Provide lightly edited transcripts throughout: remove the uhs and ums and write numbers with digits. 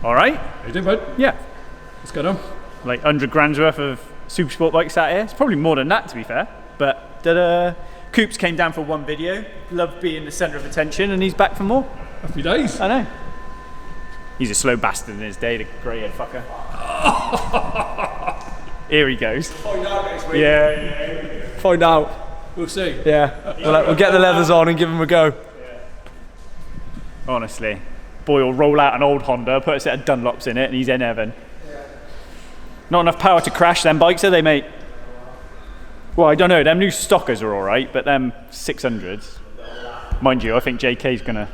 All right. How you doing, bud? Yeah. What's going on? Like 100 grand's worth of super sport bikes out here. It's probably more than that, to be fair. But Coops came down for one video. Loved being the centre of attention, and he's back for more. Happy days. I know. He's a slow bastard in his day, the grey-haired fucker. Here he goes. Find out next week. Yeah. Find out. We'll see. Yeah. We'll get the leathers on and give him a go. Honestly, boy will roll out an old Honda, put a set of Dunlops in it, and he's in heaven. Not enough power to crash them bikes, are they, mate? Well, I don't know. Them new stockers are all right, but them 600s, mind you, I think JK's gonna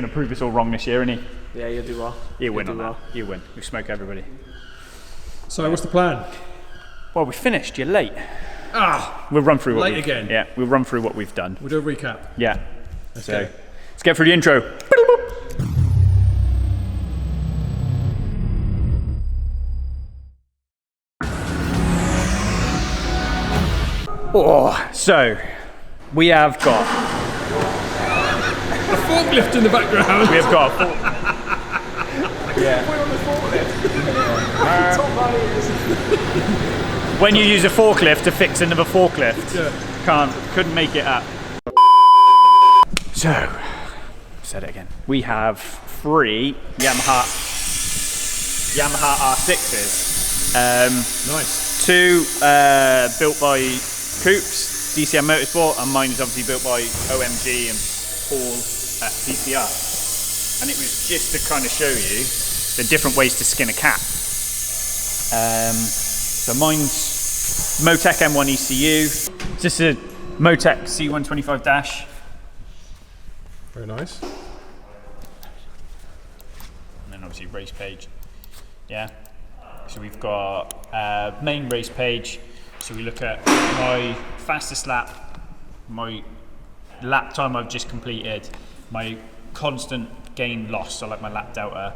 prove us all wrong this year, isn't he? Yeah, you'll do well. He'll win on that. He'll win. We smoke everybody. So, what's the plan? Well, we finished. You're late. Ah, We'll run through what late again. Yeah, we'll run through what we've done. We'll do a recap. Yeah. Let's So go. let's get through the intro. Oh, so we have got A forklift in the background. we have got when you use a forklift to fix another forklift. Yeah. Couldn't make it up. So, said it again. We have 3 Yamaha R6s. Nice. 2 built by Coops, DCM Motorsport, and mine is obviously built by OMG and Paul at PCR. And it was just to kind of show you the different ways to skin a cat. So mine's MoTeC M1 ECU. It's just a MoTeC C125 dash. Very nice. And then obviously race page. Yeah. So we've got main race page. So we look at my fastest lap, my lap time I've just completed, my constant gain loss, so like my lap delta.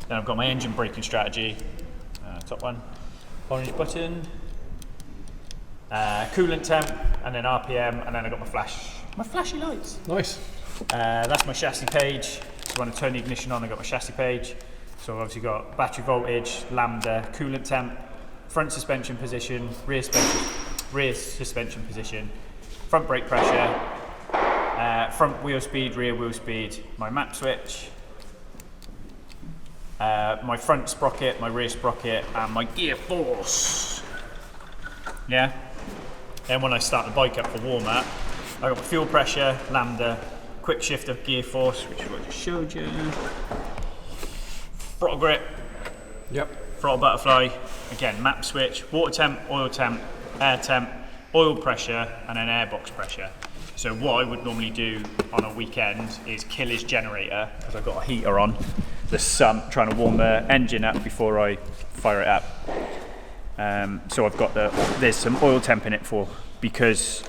Then I've got my engine braking strategy, top one, orange button, coolant temp, and then RPM, and then I've got my flashy lights. Nice. That's my chassis page. So when I turn the ignition on, I've got my chassis page. So I've obviously got battery voltage, lambda, coolant temp, front suspension position, rear suspension position, front brake pressure, front wheel speed, rear wheel speed, my map switch, my front sprocket, my rear sprocket, and my gear force. Yeah. Then when I start the bike up for warm up, I got my fuel pressure, lambda, quick shift of gear force, which is what I just showed you. Throttle grip. Yep. Throttle butterfly, again map switch, water temp, oil temp, air temp, oil pressure, and then airbox pressure. So what I would normally do on a weekend is kill his generator, because I've got a heater on, the sun, trying to warm the engine up before I fire it up. So I've got there's some oil temp in it because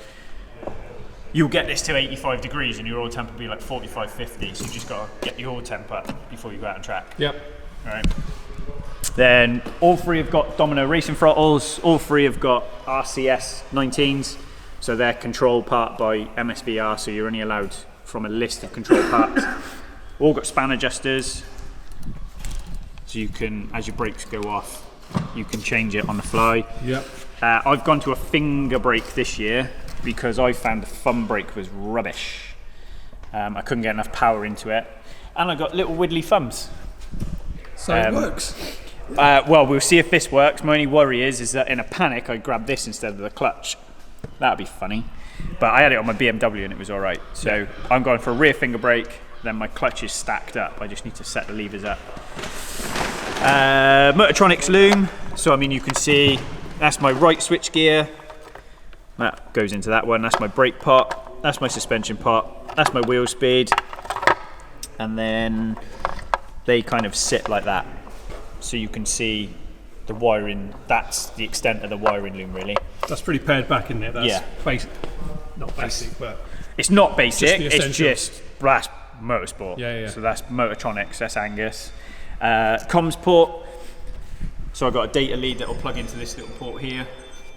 you'll get this to 85 degrees and your oil temp will be like 45, 50, so you just got to get the oil temp up before you go out on track. Yep. All right. Then all 3 have got Domino racing throttles, all 3 have got RCS 19s, so they're controlled part by MSVR, so you're only allowed from a list of control parts. All got span adjusters, so you can, as your brakes go off, you can change it on the fly. Yep. I've gone to a finger brake this year because I found the thumb brake was rubbish. I couldn't get enough power into it, and I got little widdly thumbs. So it works. Well, we'll see if this works. My only worry is that in a panic I grabbed this instead of the clutch. That'd be funny. But I had it on my BMW and it was all right. So I'm going for a rear finger brake. Then my clutch is stacked up. I just need to set the levers up. Motortronics loom. So I mean, you can see that's my right switch gear. That goes into that one. That's my brake pot. That's my suspension pot. That's my wheel speed. And then they kind of sit like that. So you can see the wiring, that's the extent of the wiring loom really. That's pretty pared back, isn't it? That's Yeah. basic. Not basic, but It's not basic, the it's essentials. just, that's motorsport. Yeah. So that's Motortronics, that's Angus. Comms port, so I've got a data lead that will plug into this little port here.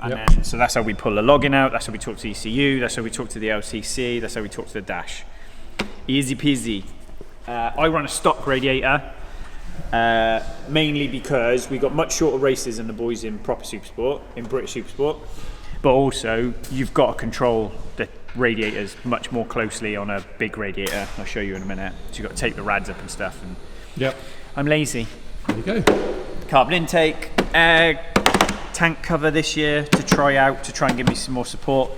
And then, so that's how we pull the login out, that's how we talk to the ECU, that's how we talk to the LCC, that's how we talk to the dash. Easy peasy. I run a stock radiator. mainly because we got much shorter races than the boys in proper Supersport, in British Supersport, but also you've got to control the radiators much more closely on a big radiator. I'll show you in a minute. So you've got to tape the rads up and stuff. And Yep. I'm lazy. There you go. Carbon intake, air tank cover this year to try out, to try and give me some more support.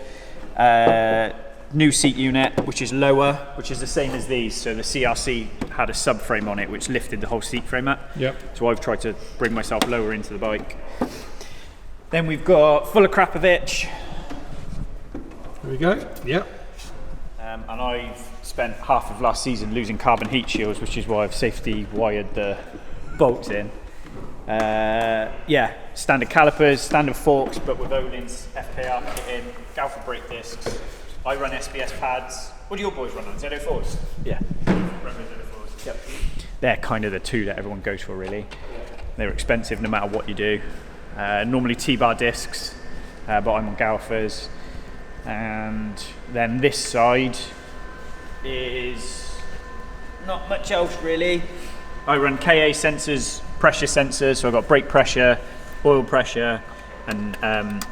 New seat unit, which is lower, which is the same as these. So the CRC had a subframe on it, which lifted the whole seat frame up. Yep. So I've tried to bring myself lower into the bike. Then we've got full of Krapovich. There we go. Yep. And I've spent half of last season losing carbon heat shields, which is why I've safety wired the bolts in. Standard calipers, standard forks, but with Olin's FKR kit in, Galfa brake discs. I run SBS pads. What do your boys run on? Z04s? Yeah. Yep. They're kind of the two that everyone goes for, really. They're expensive no matter what you do. Normally T-bar discs, but I'm on Galfas. And then this side is not much else, really. I run KA sensors, pressure sensors, so I've got brake pressure, oil pressure, and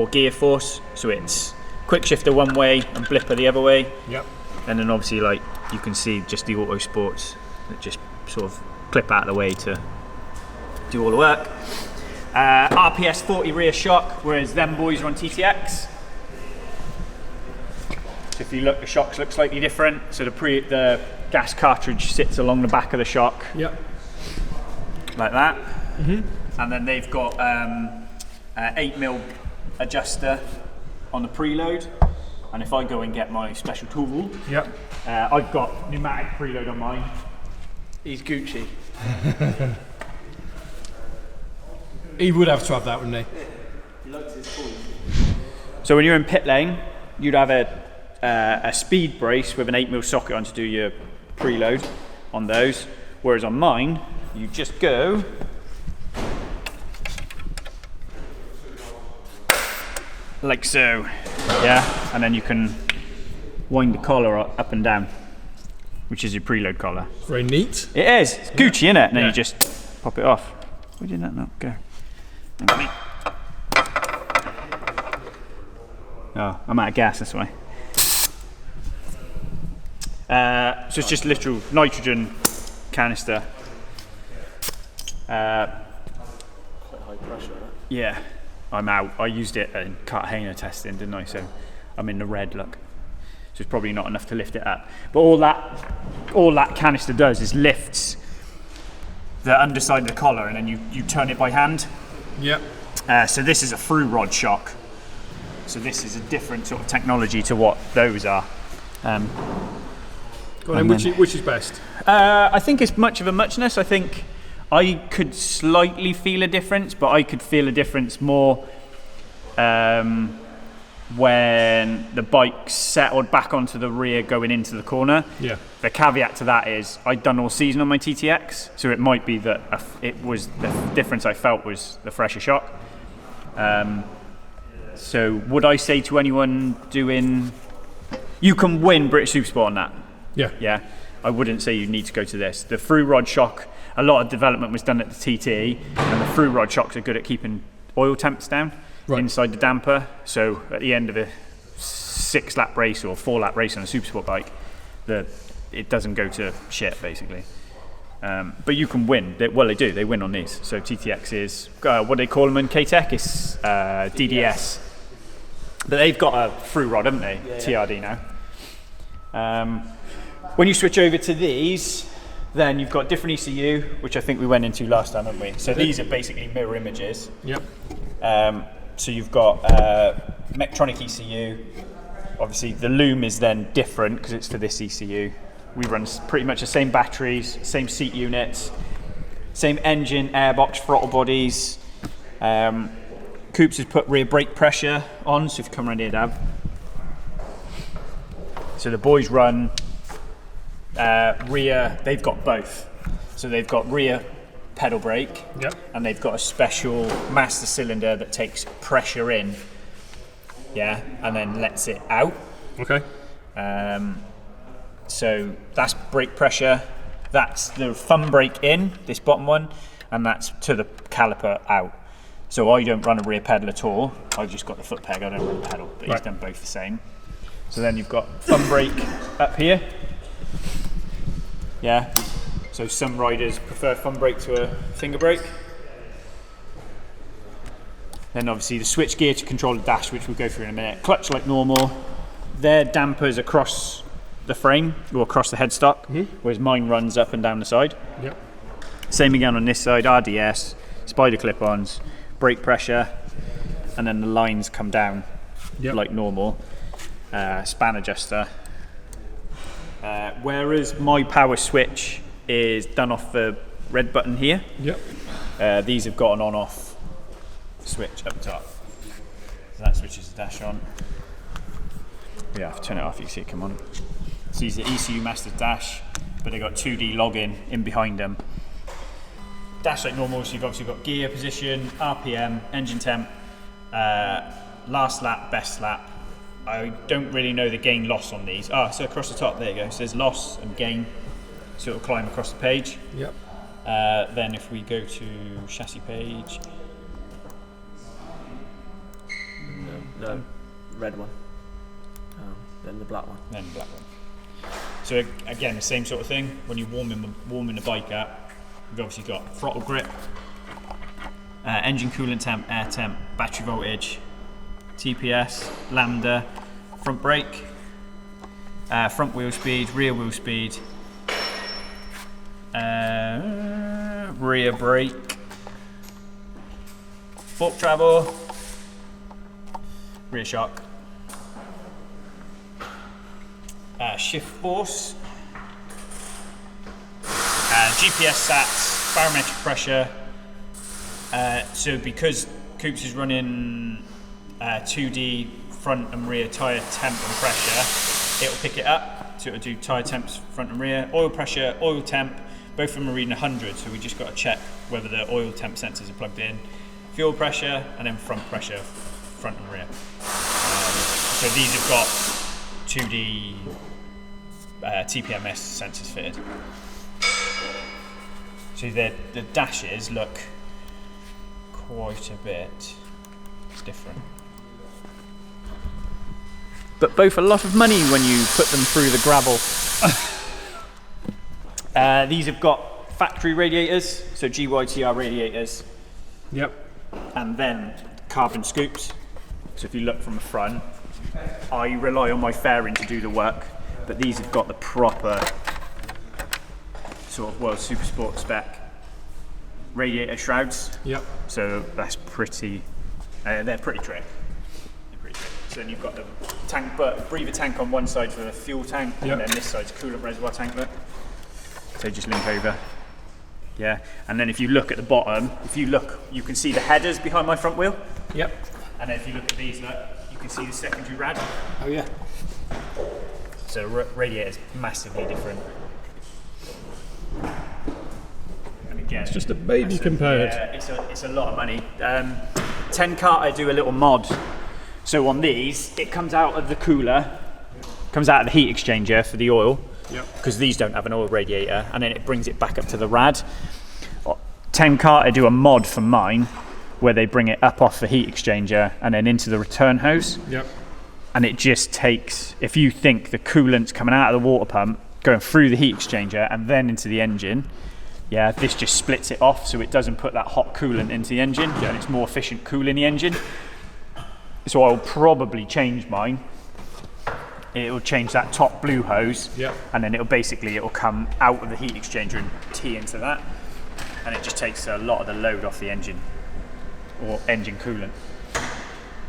gear force. So it's quick shifter one way and blipper the other way. Yep. And then obviously, like you can see, just the auto sports that just sort of clip out of the way to do all the work. RPS 40 rear shock, whereas them boys are on TTX. So if you look, the shocks look slightly different. So the gas cartridge sits along the back of the shock. Yep. Like that. Mm-hmm. And then they've got 8mm adjuster on the preload. And if I go and get my special tool, Yep. I've got pneumatic preload on mine. He's Gucci. He would have to have that, wouldn't he? So when you're in pit lane, you'd have a speed brace with an 8mm socket on to do your preload on those. Whereas on mine, you just go like so, yeah, and then you can wind the collar up and down, which is your preload collar. Very neat. It is. It's Gucci, innit? And then Yeah. you just pop it off. Where did that not go? Hang on me. Oh, I'm out of gas, that's why. So it's just literal nitrogen canister. Quite high pressure. Yeah, I'm out. I used it in Cartagena testing, didn't I? So I'm in the red, look. So it's probably not enough to lift it up. But all that canister does is lifts the underside of the collar, and then you turn it by hand. Yep. So this is a through rod shock. So this is a different sort of technology to what those are. Go on, then, which is best? I think it's much of a muchness. I think I could slightly feel a difference, but I could feel a difference more when the bike settled back onto the rear going into the corner. Yeah. The caveat to that is I'd done all season on my TTX, so it might be that it was the difference I felt was the fresher shock. So would I say to anyone doing, you can win British Supersport on that? Yeah. Yeah, I wouldn't say you need to go to this. The through rod shock, a lot of development was done at the TT, and the through rod shocks are good at keeping oil temps down inside the damper. So at the end of a 6-lap race or 4-lap race on a Supersport bike, it doesn't go to shit basically. But you can win. Well, they do. They win on these. So TTX is what do they call them in KTEC? It's DDS. But they've got a through rod, haven't they? Yeah. TRD now. When you switch over to these, then you've got different ECU, which I think we went into last time, haven't we? So these are basically mirror images. Yep. So you've got Mechatronic ECU. Obviously, the loom is then different because it's for this ECU. We run pretty much the same batteries, same seat units, same engine, airbox, throttle bodies. Coops has put rear brake pressure on, so if you come around here, Dab. So the boys run rear, they've got both. So they've got rear pedal brake, Yep. and they've got a special master cylinder that takes pressure in, yeah, and then lets it out. Okay. So that's brake pressure. That's the thumb brake in, this bottom one, and that's to the caliper out. So I don't run a rear pedal at all. I've just got the foot peg, I don't run the pedal, but he's done both the same. So then you've got thumb brake up here. Yeah. So some riders prefer thumb brake to a finger brake. Then obviously the switch gear to control the dash, which we'll go through in a minute. Clutch like normal. Their dampers across the frame or across the headstock, whereas mine runs up and down the side. Yep. Same again on this side, RDS, spider clip-ons, brake pressure, and then the lines come down like normal. Span adjuster. Whereas my power switch is done off the red button here. Yep. These have got an on-off switch up top. So that switches the dash on. Yeah, if I turn it off, you can see it come on. So these are ECU Master dash, but they've got 2D login in behind them. Dash like normal, so you've obviously got gear position, RPM, engine temp, last lap, best lap. I don't really know the gain loss on these. So across the top, there you go. So there's loss and gain, so it'll climb across the page. Yep. Then if we go to chassis page. No, red one. Then the black one. Then the black one. So again, the same sort of thing. When you're warming the bike up, you've obviously got throttle grip, engine coolant temp, air temp, battery voltage, TPS, lambda, front brake, front wheel speed, rear wheel speed, rear brake, fork travel, rear shock, shift force, GPS sats, barometric pressure. So because Coops is running 2D front and rear tyre temp and pressure, it'll pick it up. So it'll do tyre temps front and rear, oil pressure, oil temp. Both of them are reading 100, so we just got to check whether the oil temp sensors are plugged in. Fuel pressure and then front pressure, front and rear. So these have got 2D TPMS sensors fitted. So the dashes look quite a bit different. But both a lot of money when you put them through the gravel. These have got factory radiators, so GYTR radiators. Yep. And then carbon scoops. So if you look from the front, I rely on my fairing to do the work, but these have got the proper sort of World Supersport spec radiator shrouds. Yep. So that's pretty, they're pretty trick. So then you've got the tank, breather tank on one side for the fuel tank, and then this side's coolant reservoir tank. Look. So just link over. Yeah, and then if you look at the bottom, you can see the headers behind my front wheel. Yep. And then if you look at these, look, you can see the secondary rad. Oh yeah. So the radiator is massively different. And again, It's just a baby compared. Yeah, it's a lot of money. 10 Carter do a little mod. So on these, it comes out of the cooler, comes out of the heat exchanger for the oil, because these don't have an oil radiator, and then it brings it back up to the rad. 10 Carter do a mod for mine, where they bring it up off the heat exchanger and then into the return hose. Yep. And it just takes, if you think the coolant's coming out of the water pump, going through the heat exchanger and then into the engine, this just splits it off, so it doesn't put that hot coolant into the engine, and it's more efficient cooling the engine. So I'll probably change mine. It'll change that top blue hose, and then it'll come out of the heat exchanger and tee into that, and it just takes a lot of the load off the engine, or engine coolant.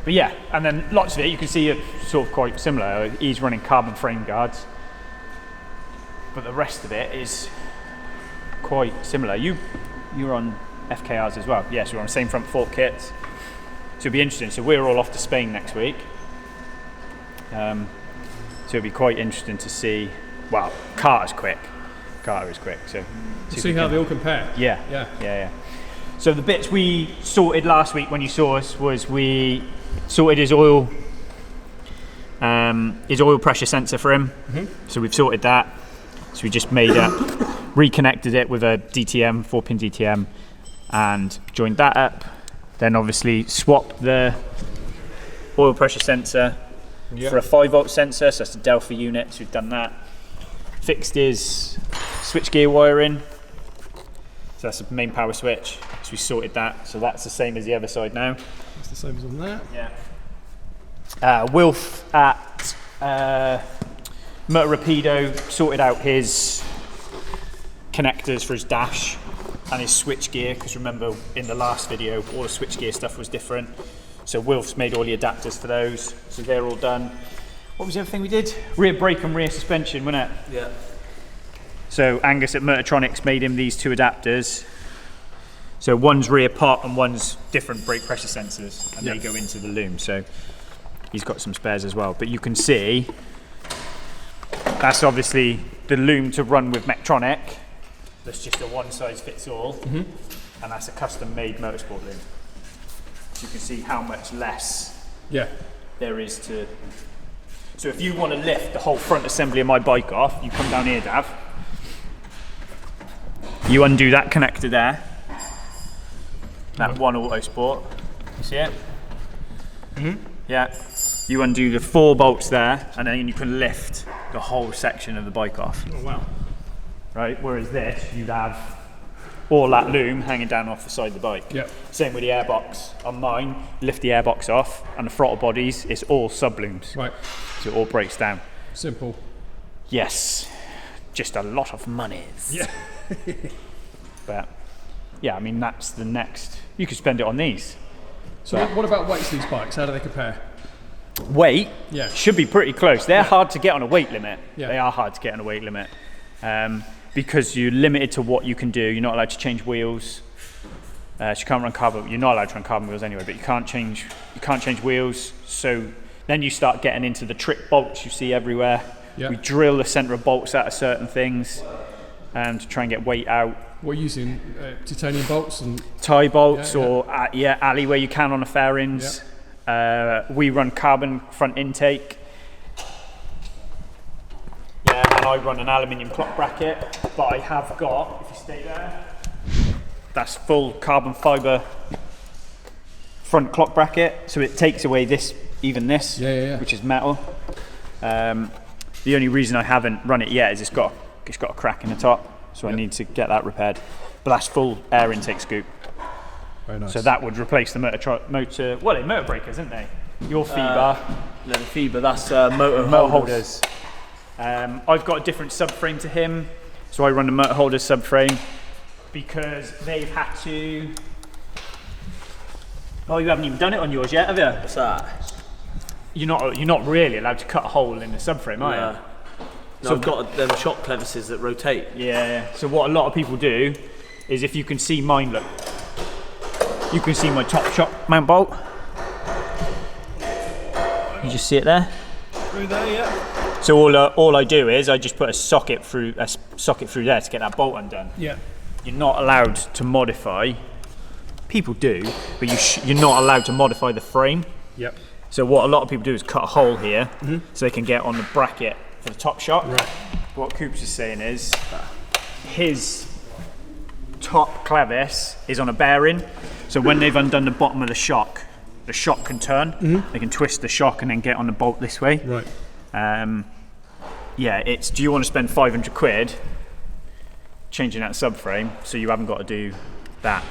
But yeah, and then lots of it, you can see it sort of quite similar. He's running carbon frame guards, but the rest of it is quite similar. You're on FKRs as well. Yes, we're on the same front fork kits. So it'll be interesting. So we're all off to Spain next week. So it'll be quite interesting to see. Well, Carter is quick. So See how they all compare. Yeah. So the bits we sorted last week when you saw us was we sorted his oil pressure sensor for him. So we've sorted that. So we just made up reconnected it with a DTM, 4-pin DTM, and joined that up. Then obviously swapped the oil pressure sensor for a 5-volt sensor, so that's a Delphi unit, so we've done that. Fixed his switchgear wiring, so that's the main power switch, so we sorted that, so that's the same as the other side now. It's the same as on that. Yeah. Wilf at Motor Rapido sorted out his connectors for his dash and his switchgear, because remember in the last video all the switchgear stuff was different. So Wilf's made all the adapters for those, so they're all done. What was the other thing we did? Rear brake and rear suspension, wasn't it? Yeah. So Angus at Motortronics made him these 2 adapters. So one's rear pot and one's different brake pressure sensors, and they go into the loom. So he's got some spares as well. But you can see that's obviously the loom to run with Mectronic. That's just a one-size-fits-all, and that's a custom-made motorsport loom. So you can see how much less there is to. So if you want to lift the whole front assembly of my bike off, you come down here, Dav. You undo that connector there. That one auto sport. You see it? Yeah. You undo the 4 bolts there, and then you can lift the whole section of the bike off. Oh wow. Right. Whereas this, you'd have all that loom hanging down off the side of the bike. Yep. Same with the airbox. On mine, lift the airbox off, and the throttle bodies, it's all sublooms. Right. So it all breaks down. Simple. Yes. Just a lot of monies. Yeah. But yeah, I mean that's the next. You could spend it on these. So what about weights of these bikes? How do they compare? Weight Yeah. should be pretty close. They're hard to get on a weight limit. Yeah. They are hard to get on a weight limit. Because you're limited to what you can do. You're not allowed to change wheels. So you can't run carbon. You're not allowed to run carbon wheels anyway, but you can't change wheels. So then you start getting into the trick bolts you see everywhere. Yeah. We drill the centre of bolts out of certain things to try and get weight out. We're using titanium bolts and Tie bolts Yeah, yeah. or alley where you can on the fairings. We run carbon front intake. Yeah, and I run an aluminium clock bracket, but I have got, if you stay there, that's full carbon fibre front clock bracket, so it takes away this, which is metal. The only reason I haven't run it yet is it's got a crack in the top, so I need to get that repaired. But that's full air intake scoop. very nice. So that would replace the motor. Well, they're motor breakers, isn't they? Your FIBA, No, the FIBA, that's motor holders. I've got a different subframe to him, so I run the motor holder subframe because they've had to. Oh, you haven't even done it on yours yet, have you? What's that? You're not really allowed to cut a hole in the subframe, are you? No, So I've got them shock clevises that rotate. Yeah. So what a lot of people do is, if you can see mine, look, you can see my top shock mount bolt. You just see it there. Through there, yeah. So all I do is I just put a socket through there to get that bolt undone. Yeah. You're not allowed to modify. People do, but you're not allowed to modify the frame. Yep. So what a lot of people do is cut a hole here so they can get on the bracket for the top shock. Right. What Coops is saying is his top clevis is on a bearing, so when they've undone the bottom of the shock can turn. They can twist the shock and then get on the bolt this way. Right. It's, do you want to spend 500 quid changing that subframe so you haven't got to do that?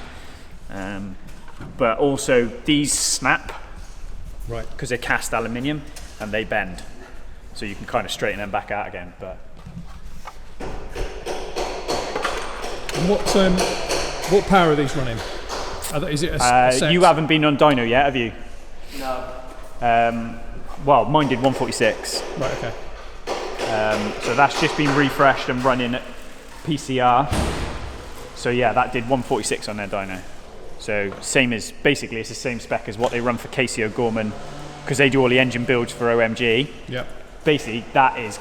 But also these snap, Right. because they're cast aluminium and they bend, so you can kind of straighten them back out again. But And what power are these running? Is it a set? you haven't been on dyno yet, have you? No. Well, mine did 146. Right. Okay. So that's just been refreshed and running at PCR. So yeah, that did 146 on their dyno. So basically it's the same spec as what they run for Casey O'Gorman, because they do all the engine builds for OMG. Yep. Basically that is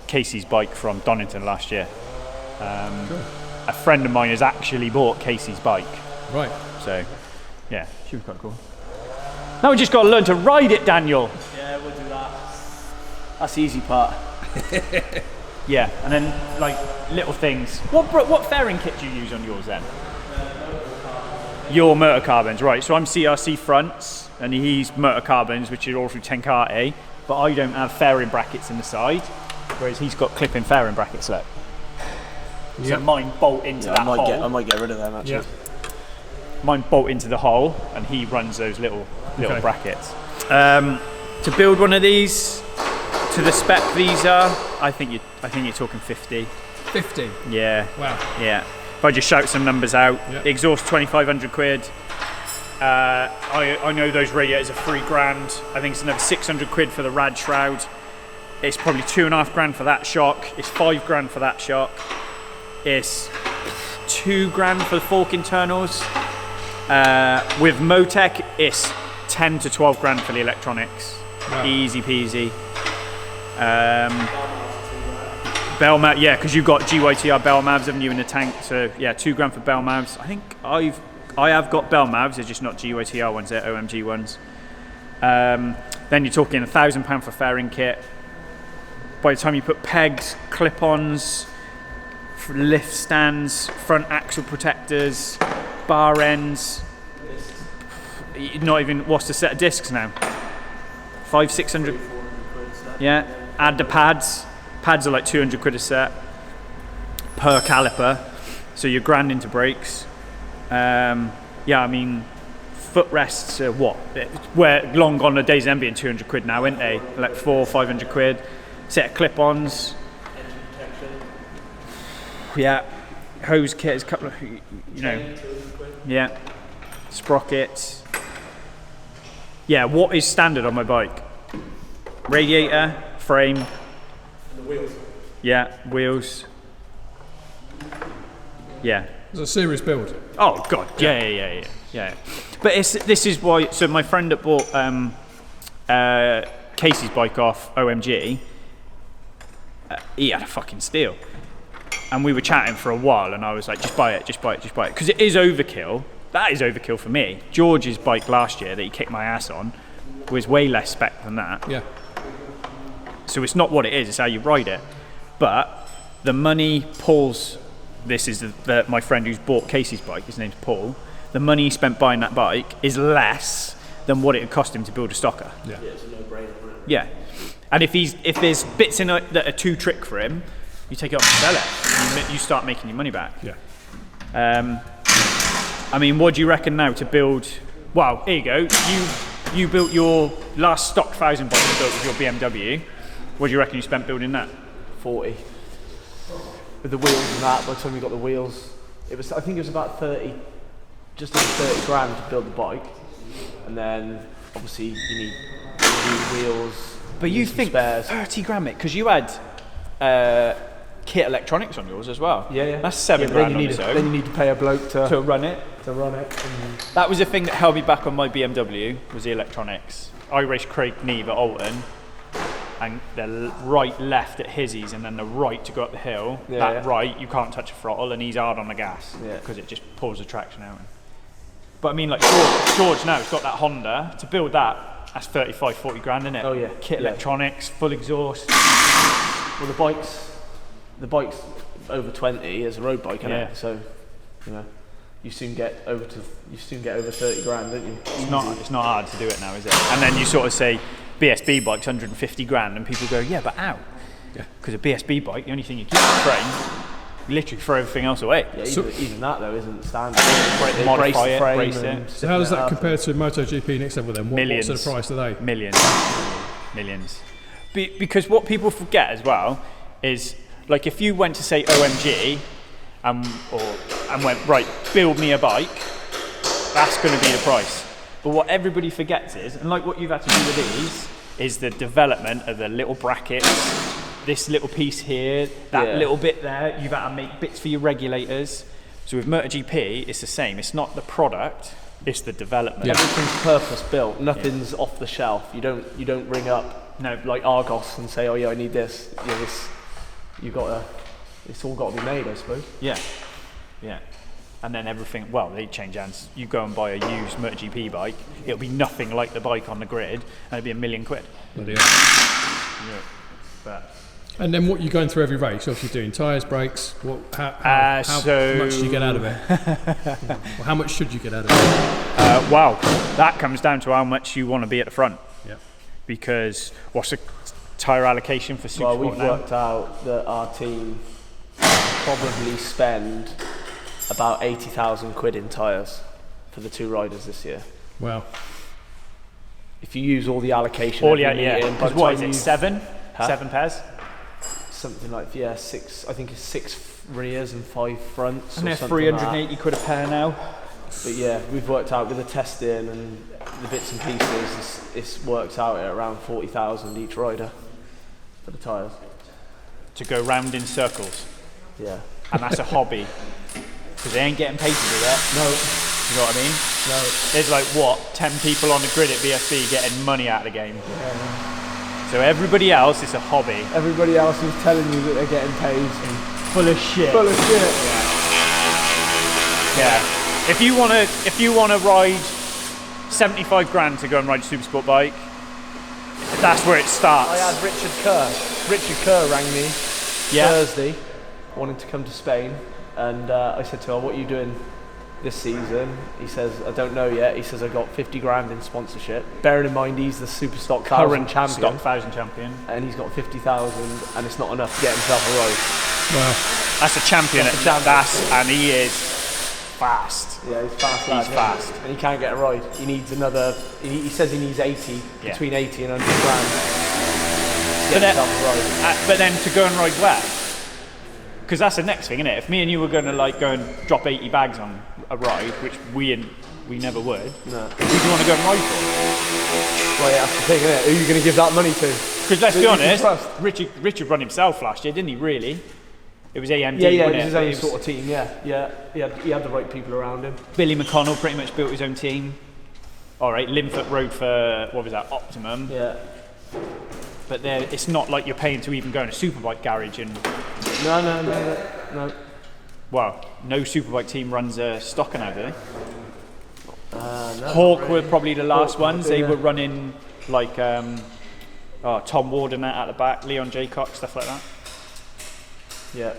Casey's bike from Donington last year. Cool. A friend of mine has actually bought Casey's bike. Right. So yeah, should be quite cool. Now we just got to learn to ride it, Daniel. Yeah, we'll do that. That's the easy part. Yeah, and then like little things. What fairing kit do you use on yours then? Your motor carbons, right? So I'm CRC fronts, and he's motor carbons, which are all through Tenkate, but I don't have fairing brackets in the side, whereas he's got clip-in fairing brackets. Look. So mine bolt into that hole. I might get rid of them actually. Yeah. Mine bolt into the hole, and he runs those little brackets. To build one of these to the spec these are, I think you're talking 50. 50. Yeah. Wow. Yeah. If I just shout some numbers out, Yep. exhaust 2,500 quid. I know those radiators are £3,000. I think it's another 600 quid for the rad shroud. It's probably £2,500 for that shock. It's £5,000 for that shock. It's £2,000 for the fork internals. With MoTeC, it's 10 to 12,000 for the electronics. Wow. Easy peasy. Bell mouth, yeah, because you've got GYTR bell mouths, haven't you, in the tank? So yeah, £2,000 for bell mouths. I think I have got bell mouths. They're just not GYTR ones. They're OMG ones. Then you're talking £1,000 for fairing kit. By the time you put pegs, clip-ons, lift stands, front axle protectors, bar ends, not even, what's the set of discs now? 500-600. Yeah. Add the pads. Pads are like 200 quid a set per caliper, so you're grand into brakes. Yeah, I mean, footrests are what? We're long gone the days of them being 200 quid now, aren't they? Like 400-500 quid. Set of clip-ons. Yeah, hose kit is a couple of, you know, yeah, sprockets. Yeah, what is standard on my bike? Radiator, frame. And the wheels. Yeah, wheels. Yeah. It's a serious build. Oh god, yeah. But this is why. So my friend that bought Casey's bike off OMG, he had a fucking steal, and we were chatting for a while, and I was like, just buy it, because it is overkill. That is overkill for me. George's bike last year that he kicked my ass on was way less spec than that. Yeah. So it's not what it is; it's how you ride it. But the money Paul's. This is my friend who's bought Casey's bike. His name's Paul. The money he spent buying that bike is less than what it would cost him to build a stocker. Yeah. Yeah, it's a no-brainer. Yeah, and if there's bits in it that are too trick for him, you take it off and sell it. You start making your money back. Yeah. I mean, what do you reckon now to build? Well, here you go. You built your last stock 1,000 bike you built with your BMW. What do you reckon you spent building that? 40. With the wheels and that, by the time we got the wheels, I think it was about 30, just over 30 grand to build the bike. And then obviously you need new wheels. But you think spares. 30 grand, mate, because you had kit electronics on yours as well. Yeah. That's 7 then grand you need on its own. Then you need to pay a bloke to run it. That was the thing that held me back on my BMW, was the electronics. I raced Craig Neve at Alton, and the right, left at Hizzy's, and then the right to go up the hill. Right, you can't touch a throttle, and he's hard on the gas because it just pulls the traction out. But I mean, like George now has got that Honda. To build that, that's 35-40 grand, isn't it? Oh yeah. Kit electronics, full exhaust. Well, the bike's over 20 as a road bike, isn't it? So, you know, you soon get over 30 grand, don't you? It's not hard to do it now, is it? And then you sort of say BSB bike's 150 grand, and people go, yeah, but how? Because a BSB bike, the only thing you keep is the frame. You literally throw everything else away. Yeah, even that though isn't standard. Modify it, brace it. So how does that compare to MotoGP next level then? What sort of price are they? Millions. Because what people forget as well is, like, if you went to say OMG and went, right, build me a bike, that's going to be the price. But what everybody forgets is, and like what you've had to do with these, is the development of the little brackets, this little piece here, that little bit there. You've had to make bits for your regulators. So with MotoGP, it's the same. It's not the product, it's the development. Everything's purpose built. Nothing's off the shelf. You don't ring up like Argos and say, oh yeah, I need this. It's all got to be made, I suppose. Yeah. And then everything, well, they change hands. You go and buy a used MotoGP bike, it'll be nothing like the bike on the grid, and it'll be £1 million. Bloody hell. But And then what you're going through every race? Obviously doing tyres, brakes. How much do you get out of it? Well, how much should you get out of it? Well, that comes down to how much you want to be at the front. Yeah. Because what's the tyre allocation for Super Well, Sport we've now? worked out that our team probably spend about 80,000 quid in tyres for the 2 riders this year. Wow. If you use all the allocation, All, yeah. by Because the what time is it, you- 7? Huh? 7 pairs? Something like, 6, I think it's 6 rears and 5 fronts. And or they're something like that. 380 quid a pair now. But yeah, we've worked out with the testing and the bits and pieces, it's worked out at around 40,000 each rider for the tyres. To go round in circles. Yeah. And that's a hobby. Because they ain't getting paid to do that. No. You know what I mean? No. There's like, what, 10 people on the grid at VSB getting money out of the game. Yeah. So everybody else is a hobby. Everybody else is telling you that they're getting paid. Full of shit. Full of shit. Yeah. If you wanna ride 75 grand to go and ride a super sport bike, that's where it starts. I had Richard Kerr. Richard Kerr rang me Yeah. Thursday, wanting to come to Spain, and I said to him, "What are you doing this season?" He says, "I don't know yet." He says, "I got 50 grand in sponsorship." Bearing in mind he's the super stock 1000 Current champion, stock 1000 champion. and he's got 50,000, and it's not enough to get himself a ride. Wow. That's a champion. That's a champion. And he is fast. Yeah, he's fast. Lad, He's yeah. fast. and he can't get a ride. He needs another. He says he needs 80, Yeah. between 80 and 100 grand. To But get then, himself a ride. but then to go and ride where? Because that's the next thing, isn't it? If me and you were going to like go and drop 80 bags on a ride, which we never would, No. who do you want to go and ride for? Well, yeah, that's the thing, isn't it? Who are you going to give that money to? Because let's Who be you can honest, trust? Richard run himself last year, didn't he? Really? It was AMD. Yeah, it wasn't was his own It was- sort of team. Yeah. He had the right people around him. Billy McConnell pretty much built his own team. All right, Linfoot rode for what was that, Optimum? Yeah. But it's not like you're paying to even go in a superbike garage and. No. Well, no superbike team runs a stocker now, do they? No, Hawk were probably the last Hawk, ones. They yeah. were running like Tom Warden out at the back, Leon Jaycock, stuff like that. Yeah.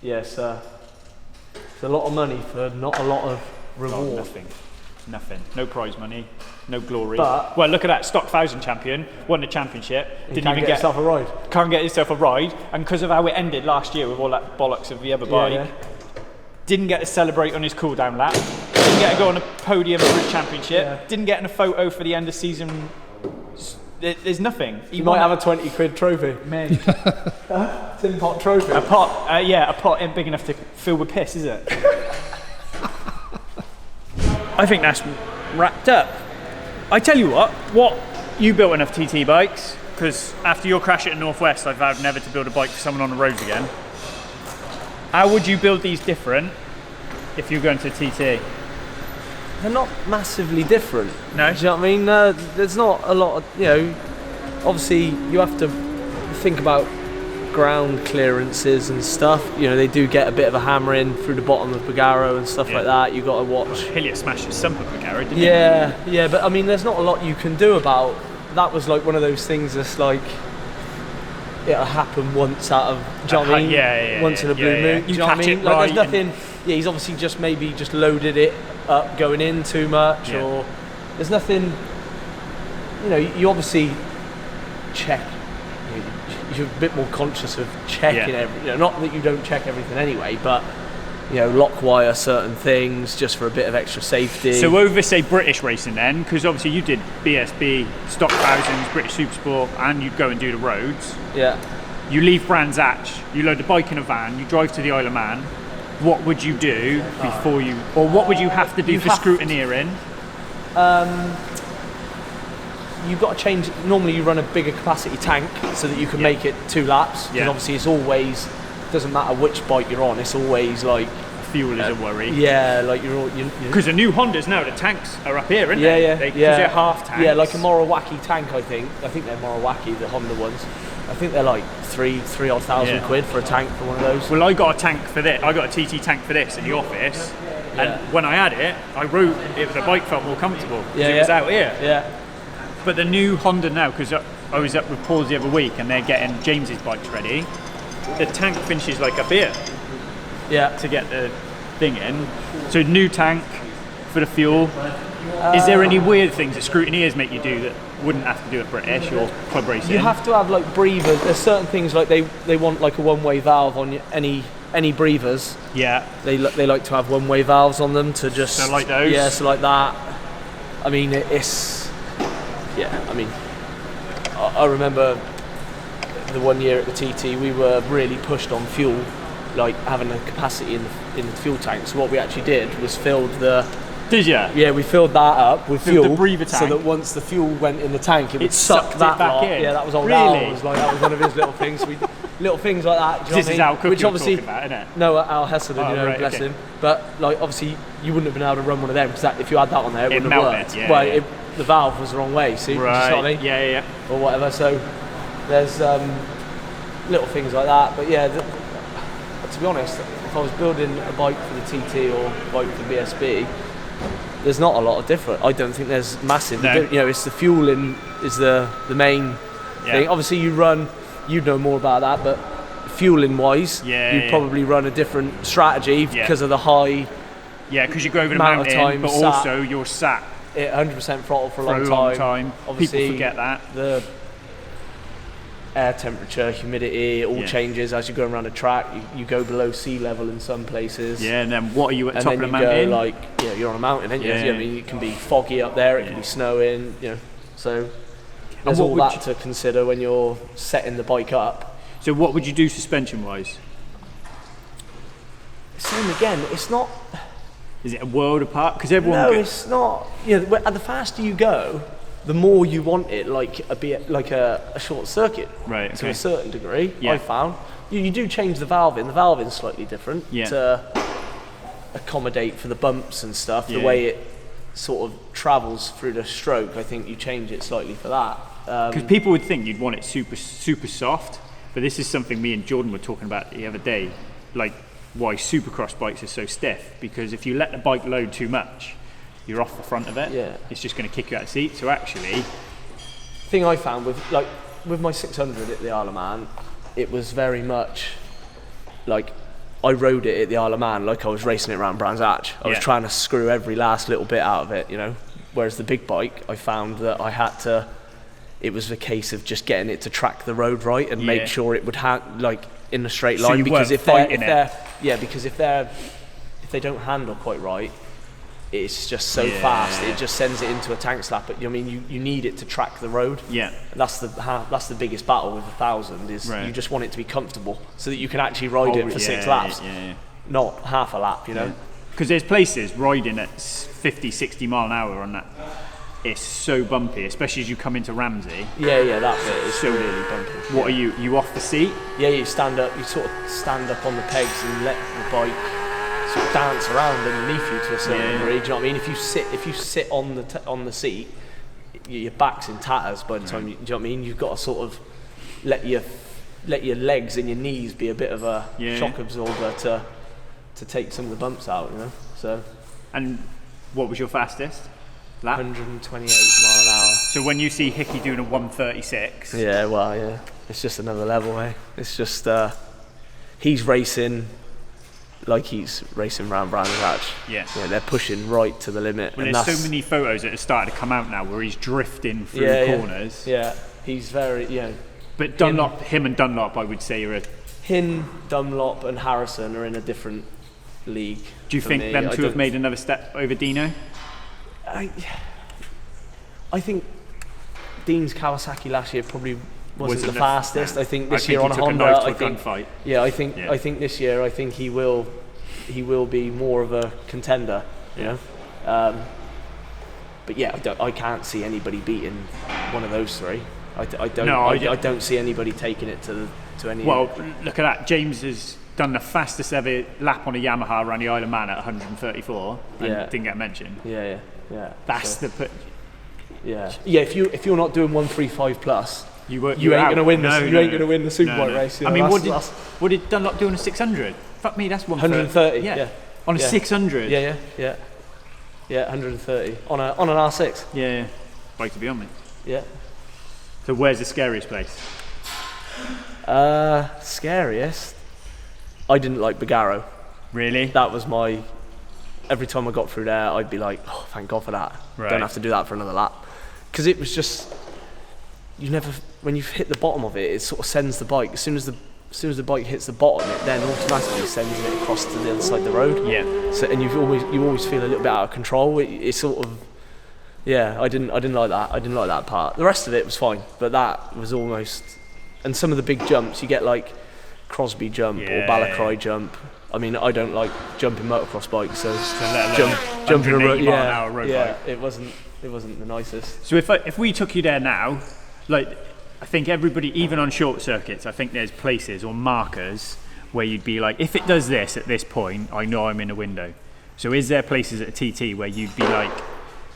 Yes. It's a lot of money for not a lot of Oh, reward. nothing. No prize money, no glory. But- well, look at that stock 1000 champion, won the championship, He didn't can't even get himself a ride. can't get himself a ride, and because of how it ended last year with all that bollocks of the other bike, Yeah. didn't get to celebrate on his cool down lap, didn't get to go on a podium for his championship, Yeah. didn't get in a photo for the end of season. There's nothing. You might have a 20 quid trophy. man. Tin pot trophy. A pot, yeah, a pot ain't big enough to fill with piss, is it? I think that's wrapped up. I tell you what you built enough TT bikes, because after your crash at Northwest, I vowed never to build a bike for someone on the roads again. How would you build these different if you were going to TT? They're not massively different. No? Do you know what I mean? There's not a lot of, obviously you have to think about ground clearances and stuff. They do get a bit of a hammer in through the bottom of Bagaro and stuff Yeah. like that. You got to watch. Hilliard smashed his sump of a garage, didn't he? Yeah, but I mean, there's not a lot you can do about. That was like one of those things that's like it'll happen once out of. Do you know what I mean? Yeah, Once in a blue yeah. moon. You Do you know what I catch mean? it Like, right there's nothing. Yeah, he's obviously just maybe just loaded it up going in too much, Yeah. or there's nothing. You obviously check. You're a bit more conscious of checking Yeah. not that you don't check everything anyway, but lock wire certain things just for a bit of extra safety. So over, say, British racing then, because obviously you did BSB, Stock Thousands, British Supersport, and you'd go and do the roads. yeah. You leave Brands Hatch, you load the bike in a van, you drive to the Isle of Man. What would you do before you, or what would you have to do for scrutineering? You've got to change. Normally, you run a bigger capacity tank so that you can make it 2 laps. Because Yeah. obviously, it's always doesn't matter which bike you're on. It's always like Fuel is a worry. like you're all Because the new Hondas now, the tanks are up here, aren't yeah, they? yeah, Because yeah. they're half tanks. Yeah, like a Morawaki tank. I think they're Morawaki, the Honda ones. I think they're like three odd thousand Yeah. quid for a tank for one of those. Well, I got a tank for this. I got a TT tank for this in the office, Yeah. and when I had it, I rode it. The bike felt more comfortable because Yeah, it was yeah. out here. Yeah, But the new Honda now, because I was up with Paul's the other week, and they're getting James's bikes ready. The tank finishes like up here. Yeah. To get the thing in. So new tank for the fuel. Is there any weird things that scrutineers make you do that wouldn't have to do at British or club racing? You have to have like breathers. There's certain things like they want like a one-way valve on any breathers. Yeah. They like to have one-way valves on them to just. So like those. Yeah, so like that. I mean, it's. Yeah, I mean, I remember the one year at the TT we were really pushed on fuel, like having a capacity in the fuel tank. So what we actually did was filled the. Did you? Yeah, we filled that up with Filled fuel, the breather tank. so that once the fuel went in the tank, it would sucked suck it that back lot. in. Yeah, that was old Really? Al. Was like, that was one of his little things. Little things like that. Do you know This what I is mean? Al Cook Which you're obviously, talking about, isn't it? no, Al Hesselden, Oh, right, bless okay. him. But like, obviously, you wouldn't have been able to run one of them because if you had that on there, it wouldn't have melted, worked. yeah, well, yeah. the valve was the wrong way. See, Right. you know what I mean? Yeah. Or whatever. So there's little things like that. But yeah, to be honest, if I was building a bike for the TT or a bike for BSB, there's not a lot of different. I don't think there's massive. No. You know, it's the fueling is the main thing. Obviously, you'd know more about that, but fueling wise, you'd probably run a different strategy because of the high. Yeah, because you go over the amount of mountain, time but sat. also you're sat 100% throttle for a for long time. Obviously, People forget that. The air temperature, humidity, it all changes as you go around a track. You go below sea level in some places. Yeah, and then what are you at And top then of the you mountain? go like, you're on a mountain, aren't you? Yeah. I mean, it can be foggy up there, it can be snowing, so there's what all would that to consider when you're setting the bike up. So what would you do suspension wise? Same again, it's not. Is it a world apart? Because everyone. No, it's not. The faster you go, the more you want it like a short circuit. Right, To okay. a certain degree, Yeah. I found. You do change the valve in. The valve is slightly different to accommodate for the bumps and stuff. Yeah. The way it sort of travels through the stroke, I think you change it slightly for that. Because people would think you'd want it super soft, but this is something me and Jordan were talking about the other day, like why supercross bikes are so stiff. Because if you let the bike load too much, you're off the front of it. Yeah. It's just going to kick you out of the seat. So actually, Thing I found with my 600 at the Isle of Man, it was very much like I rode it at the Isle of Man like I was racing it around Brands Hatch. I was trying to screw every last little bit out of it, Whereas the big bike, I found that I had to. It was a case of just getting it to track the road right and make sure it would in a straight So line. you Because weren't if fighting they don't handle quite right, it's just so fast. It just sends it into a tank slap. But you need it to track the road. yeah. And that's the biggest battle with 1,000 is Right. you just want it to be comfortable so that you can actually ride it for 6 laps, not half a lap. Because there's places riding at 50, 60 mile an hour on that. It's so bumpy, especially as you come into Ramsey. Yeah, that bit is So really bumpy. What are you off the seat? Yeah, you stand up. You sort of stand up on the pegs and let the bike sort of dance around underneath you to a certain degree. Do you know what I mean? If you sit on the seat, your back's in tatters by the time. Do you know what I mean? You've got to sort of let your legs and your knees be a bit of a shock absorber to take some of the bumps out. So. And what was your fastest lap? 128 mile an hour. So when you see Hickey doing a 136, Yeah, it's just another level, eh? It's just he's racing like he's racing round Brands Hatch. Yeah. They're pushing right to the limit. well, and there's that's, so many photos that have started to come out now where he's drifting through corners. Yeah, he's very But him and Dunlop, I would say, are a. Him, Dunlop, and Harrison are in a different league. Do you for think me. them two have made another step over Dino? I think Dean's Kawasaki last year probably wasn't the the- fastest. I think this I year think on a he took Honda, knife to I a think. gunfight. Yeah, I think this year, I think he will be more of a contender. But yeah, I can't see anybody beating one of those three. I don't see anybody taking it to any. Well, look at that. James has done the fastest ever lap on a Yamaha around the Isle of Man at 134 and didn't get mentioned. Yeah. That's the put. Yeah. If you're not doing 135 plus, You ain't gonna win this. You ain't gonna win the Superbike race. I mean, what did Dunlop do on a 600? Fuck me, that's 130. Yeah. On a 600. Yeah. 130 on an R6. Yeah. Bike to be on me. Yeah. So where's the scariest place? Scariest? I didn't like Bagaro. Really? That was my... Every time I got through there, I'd be like, oh, thank God for that. Right. Don't have to do that for another lap. Because it was just... You never... When you've hit the bottom of it, it sort of sends the bike. As soon as the bike hits the bottom, it then automatically sends it across to the other side of the road. Yeah. So, and you always feel a little bit out of control. It's sort of... Yeah, I didn't like that. I didn't like that part. The rest of it was fine, but that was almost... And some of the big jumps, you get like Crosby jump or Balacry jump. I mean, I don't like jumping motocross bikes, so jumping a road, bike. It wasn't the nicest. So if we took you there now, like I think everybody, even on short circuits, I think there's places or markers where you'd be like, if it does this at this point, I know I'm in a window. So is there places at a TT where you'd be like,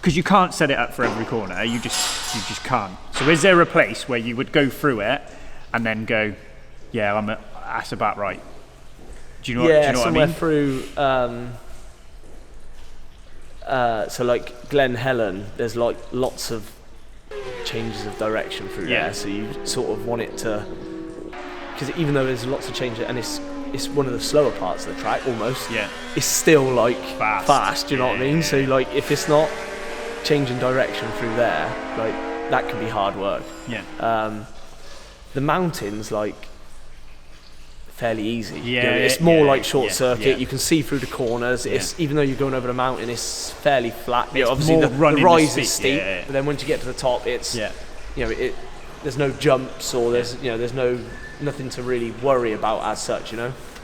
because you can't set it up for every corner, you just can't. So is there a place where you would go through it and then go, yeah, that's about right? Do you know what I mean? Somewhere through. So like Glen Helen, there's like lots of changes of direction through there. So you sort of want it to, because even though there's lots of changes, and it's one of the slower parts of the track almost. Yeah. It's still like fast. Do you know what I mean? So like if it's not changing direction through there, like that can be hard work. Yeah. The mountains, like, fairly easy. Yeah, it's more like short circuit. Yeah. You can see through the corners. It's even though you're going over the mountain, it's fairly flat. Obviously the rise is steep, but then once you get to the top, it's there's no jumps or there's nothing to really worry about as such.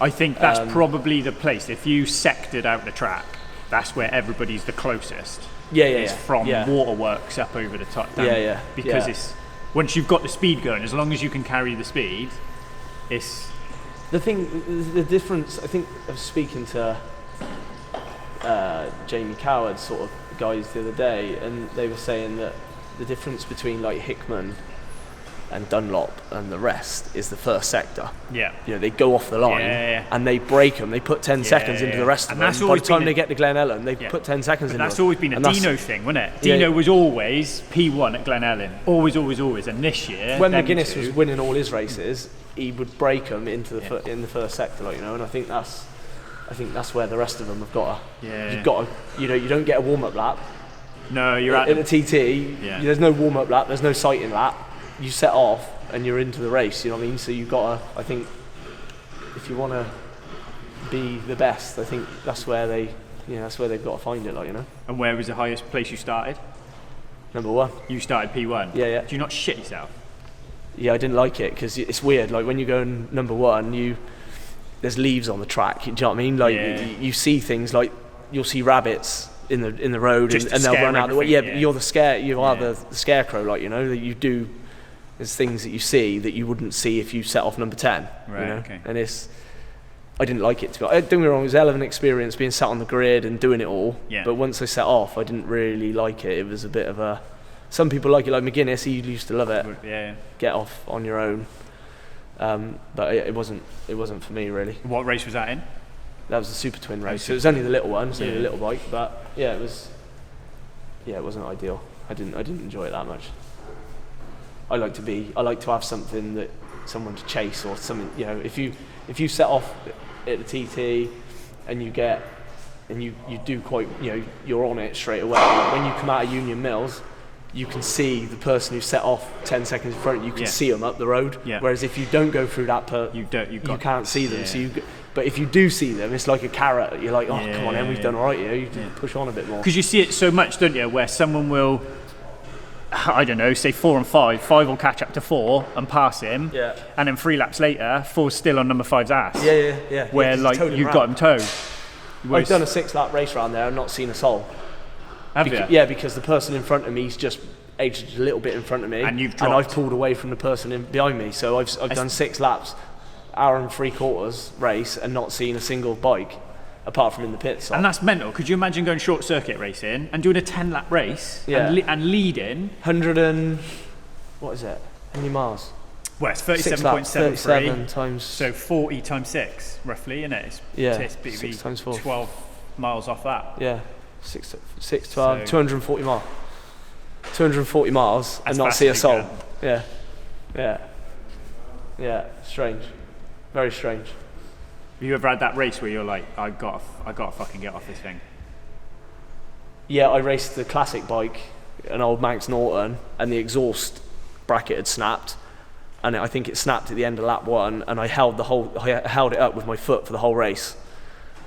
I think that's probably the place. If you sectored out the track, that's where everybody's the closest. It's from waterworks up over the top. Down, because it's. Once you've got the speed going, as long as you can carry the speed, it's... The difference, I think, of speaking to Jamie Coward sort of guys the other day, and they were saying that the difference between like Hickman and Dunlop and the rest is the first sector. Yeah. They go off the line and they break them. They put 10 seconds into the rest of them. By the time they get to Glen Ellen, they put 10 seconds into them. That's always been a Dino thing, wasn't it? Dino was always P1 at Glen Ellen. Always. And this year... When McGuinness was winning all his races, he would break them into the in the first sector, and I think that's where the rest of them have got to... You've got to... You don't get a warm-up lap. No, you're at... In a TT, there's no warm-up lap, there's no sighting lap. You set off and you're into the race, you know what I mean? So you've got to, I think, if you want to be the best, I think that's where they've got to find it, And where was the highest place you started? Number 1. You started P1? Yeah. Do you not shit yourself? Yeah, I didn't like it because it's weird. Like when you go in number 1, there's leaves on the track. Do you know what I mean? Like you see things like you'll see rabbits in the road and they'll run out the way. But you're the scarecrow, that you do. There's things that you see that you wouldn't see if you set off number 10. Right. Okay. And I didn't like it. Don't get me wrong, it was a hell of an experience being sat on the grid and doing it all. Yeah. But once I set off, I didn't really like it. It was a bit of a... Some people like it, like McGuinness, he used to love it. Yeah. Get off on your own. But it wasn't for me, really. What race was that in? That was the Super Twin race. So it was only the little one, only the little bike. But it wasn't ideal. I didn't enjoy it that much. I like to have something that someone to chase or something. If you set off at the TT and you do quite, you're on it straight away. When you come out of Union Mills, you can see the person who set off 10 seconds in front. You can see them up the road. Yeah. Whereas if you don't go through that, you can't see them. Yeah. So but if you do see them, it's like a carrot. You're like, come on, then we've done all right. You push on a bit more. Because you see it so much, don't you? Where someone will, I don't know, say 4 and 5. 5 will catch up to 4 and pass him. Yeah. And then 3 laps later, 4's still on number 5's ass. Yeah. Where you've got him towed. I've done a 6-lap race round there and not seen a soul. Have you? Yeah, because the person in front of me is just edged a little bit in front of me, and I've pulled away from the person behind me. So I've done 6 laps, hour and 3/4 race, and not seen a single bike, apart from in the pits. And that's mental. Could you imagine going short circuit racing and doing a 10-lap race and leading 100 and what is it? How many miles? Well, it's 37.73 times. So 40 times 6, roughly, isn't it? It's 6 times 4. 12 miles off that. Yeah. 6, 12, 240 miles. 240 miles and not see a soul. Yeah, yeah, yeah. Strange, very strange. Have you ever had that race where you're like, I gotta fucking get off this thing? Yeah, I raced the classic bike, an old Manx Norton, and the exhaust bracket had snapped, and I think it snapped at the end of lap 1, and I held it up with my foot for the whole race,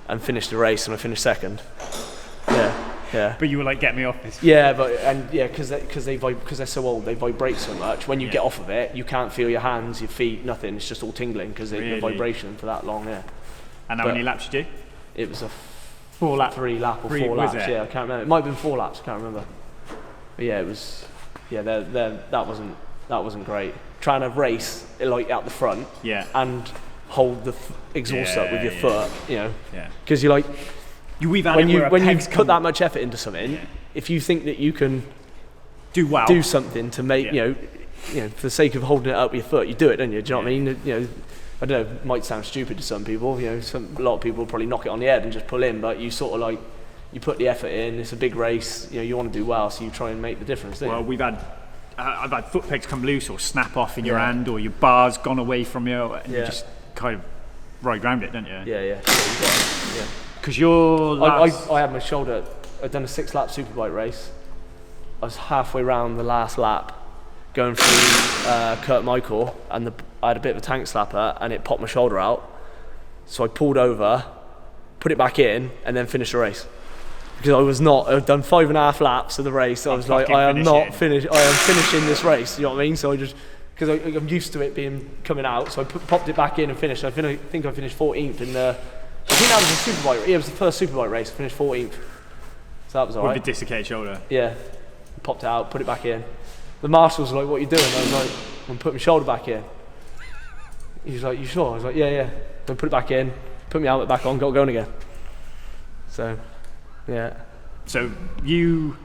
and finished the race, and I finished second. Yeah. But you were like, get me off this. Yeah, because they're so old, they vibrate so much. When you get off of it, you can't feel your hands, your feet, nothing. It's just all tingling because the vibration for that long. Yeah. And how many laps you do? It was a 4 lap, 3 lap or 4 laps. Yeah, I can't remember. It might have been 4 laps. I can't remember. But yeah, it was. Yeah, that wasn't great. Trying to race like out the front. Yeah. And hold the exhaust up with your foot. You know. Yeah. Because you're like. When you put that much effort into something, if you think that you can do something to make you know for the sake of holding it up with your foot, you do it, don't you? Do you know what I mean? You know, I don't know. It might sound stupid to some people. You know, a lot of people probably knock it on the head and just pull in, but you sort of like you put the effort in. It's a big race. You know, you want to do well, so you try and make the difference. Don't you? Well, I've had foot pegs come loose or snap off in your hand, or your bar's gone away from you, and you just kind of ride round it, don't you? Yeah. Because you're I had my shoulder. I'd done a 6-lap superbike race. I was halfway round the last lap, going through Kurt Michael, and I had a bit of a tank slapper, and it popped my shoulder out. So I pulled over, put it back in, and then finished the race. Because I'd done 5.5 laps of the race. I was like, I am finishing this race. You know what I mean? So I just, because I'm used to it coming out, so I popped it back in and finished. I think I finished 14th in the. I think that was a superbike. Yeah, it was the first superbike race. I finished 14th. So that was alright. With a dislocated shoulder. Yeah. Popped it out, put it back in. The marshals were like, what are you doing? I was like, I'm putting my shoulder back in. He was like, you sure? I was like, yeah. Then put it back in, put my helmet back on, got going again. So, yeah. So you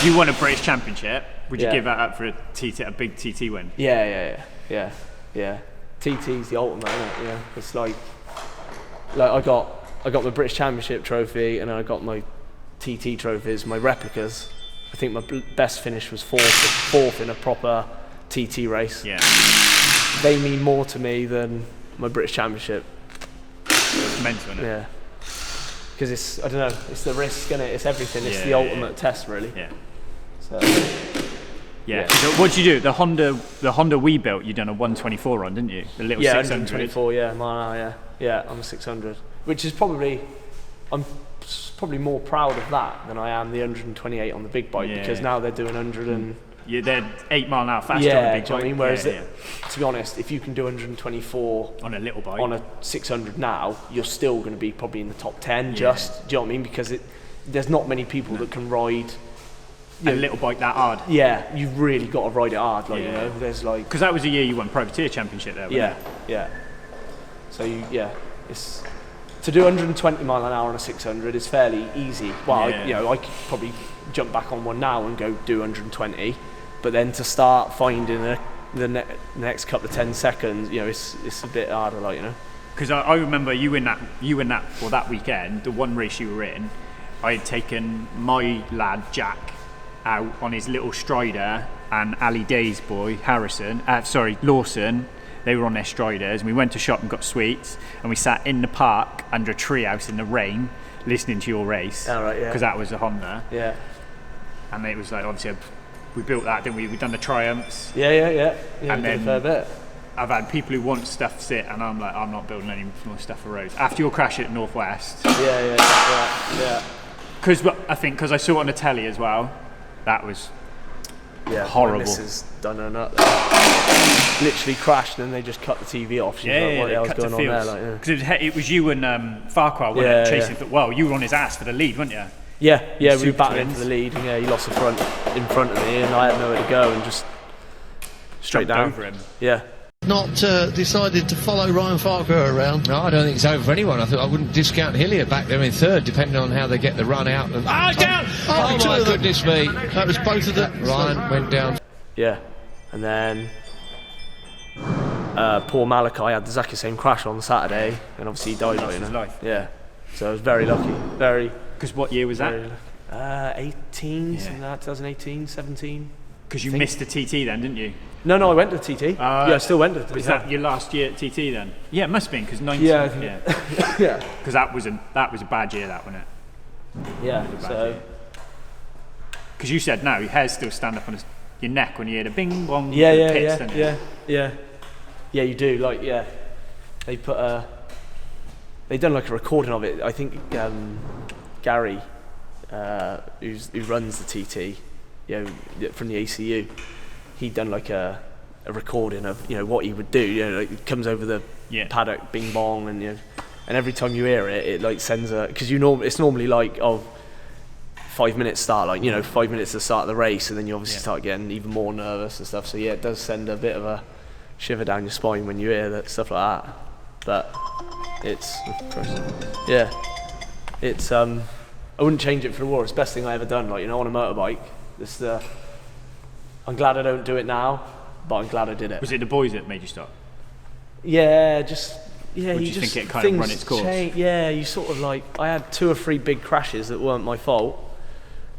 won a British Championship. Would you give that up for a big TT win? Yeah. TT's the ultimate, isn't it? Yeah. It's like I got my British Championship trophy, and then I got my TT trophies, my replicas. I think my best finish was fourth in a proper TT race. Yeah. They mean more to me than my British Championship. It's mental, isn't it? Yeah. Because I don't know, it's the risk, isn't it? It's everything. It's the ultimate test, really. Yeah. So. Yeah. So what did you do? The Honda we built, you done a 124 on, didn't you? The little 600. 124. Yeah, MAHA. Yeah, I'm a 600, which is I'm probably more proud of that than I am the 128 on the big bike, because now they're doing 100 and. Yeah, they're 8 mile an hour faster on the big bike. I mean, whereas to be honest, if you can do 124 on a little bike on a 600 now, you're still going to be probably in the top 10. Just, do you know what I mean? Because there's not many people that can ride a little bike that hard. Yeah, you've really got to ride it hard. Like you know, there's like because that was the year you won Privateer Championship there. Yeah. So it's to do 120 mile an hour on a 600 is fairly easy. Well, I could probably jump back on one now and go do 120. But then to start finding the next couple of 10 seconds, it's a bit harder, like, Because I remember you in that weekend, the one race you were in, I had taken my lad Jack out on his little Strider, and Ali Day's boy Lawson. They were on their Striders, and we went to shop and got sweets, and we sat in the park under a treehouse in the rain, listening to your race. Oh, right, yeah. Because that was a Honda. Yeah. And it was like obviously. We built that, didn't we? We've done the Triumphs. Yeah. And then a fair bit. I've had people who want stuff sit, and I'm like, I'm not building any more stuff for roads. After your crash at Northwest. Yeah. Because I saw it on the telly as well. That was horrible. My missus done her nut. Literally crashed, and then they just cut the TV off. She's like, what the hell's going on there? Because it was you and Farquhar, wasn't it? Chasing. Well, you were on his ass for the lead, weren't you? Yeah, we were battling for the lead, and he lost the front in front of me, and I had nowhere to go, and just straight down over him. Yeah. Not decided to follow Ryan Farquhar around. No, I don't think it's over for anyone. I wouldn't discount Hillier back there in third, depending on how they get the run out. Down! Oh my goodness me! That was both of them. Ryan went down. Yeah, and then poor Malachi had exactly the same crash on Saturday, and obviously he died. Lost his life. Yeah, so I was very lucky. Very. Because what year was that? 18, something like that, 2018, 17. Because you missed the TT then, didn't you? No, I went to TT. I still went to TT. Was that your last year at TT then? Yeah, it must have been, because 19. Yeah, I think yeah. Because that was a bad year, that, wasn't it? Yeah, so... Because you said no, your hairs still stand up on your neck when you hear the bing bong. Yeah, you do. Like, yeah, they put they done like a recording of it. I think Gary, who runs the TT, from the ACU, he'd done like a recording of what he would do. Like it comes over the paddock, bing bong, and and every time you hear it, it like sends a, because it's normally like 5 minutes start, 5 minutes to start the race, and then you obviously start getting even more nervous and stuff. So yeah, it does send a bit of a shiver down your spine when you hear that stuff like that. But it's, I wouldn't change it for the world. It's the best thing I ever done. On a motorbike. I'm glad I don't do it now, but I'm glad I did it. Was it the boys that made you stop? Yeah, Or do you think it kind of run its course? Yeah, you sort of I had 2 or 3 big crashes that weren't my fault.